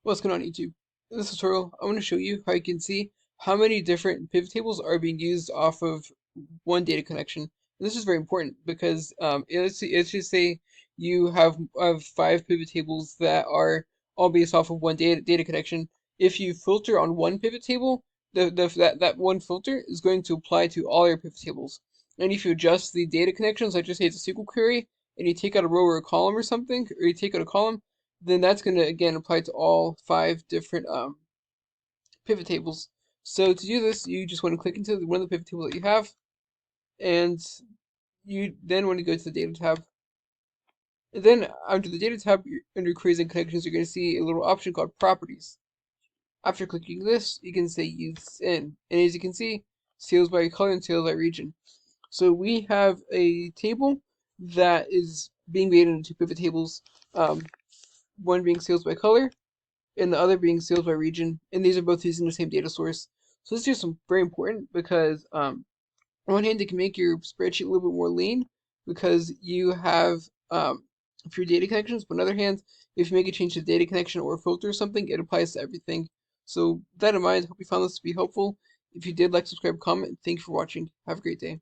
What's going on YouTube? In this tutorial, I'm going to show you how you can see how many different pivot tables are being used off of one data connection. And this is very important because let's just say you have 5 pivot tables that are all based off of one data connection. If you filter on one pivot table, that one filter is going to apply to all your pivot tables. And if you adjust the data connections, like just say it's a SQL query, and you take out a row or a column or something, or you take out a column, then that's going to again apply to all 5 different pivot tables. So to do this, you just want to click into one of the pivot tables that you have, and you then want to go to the data tab. And then under the data tab, under queries and connections, you're going to see a little option called properties. After clicking this, you can say use in, and as you can see, sales by color and sales by region. So we have a table that is being made into 2 pivot tables. One being sales by color and the other being sales by region, and these are both using the same data source. So this is just very important because on one hand, it can make your spreadsheet a little bit more lean because you have fewer data connections, but on the other hand, if you make a change to data connection or filter or something, it applies to everything. So with that in mind, hope you found this to be helpful. If you did, like, subscribe, comment, and thank you for watching. Have a great day.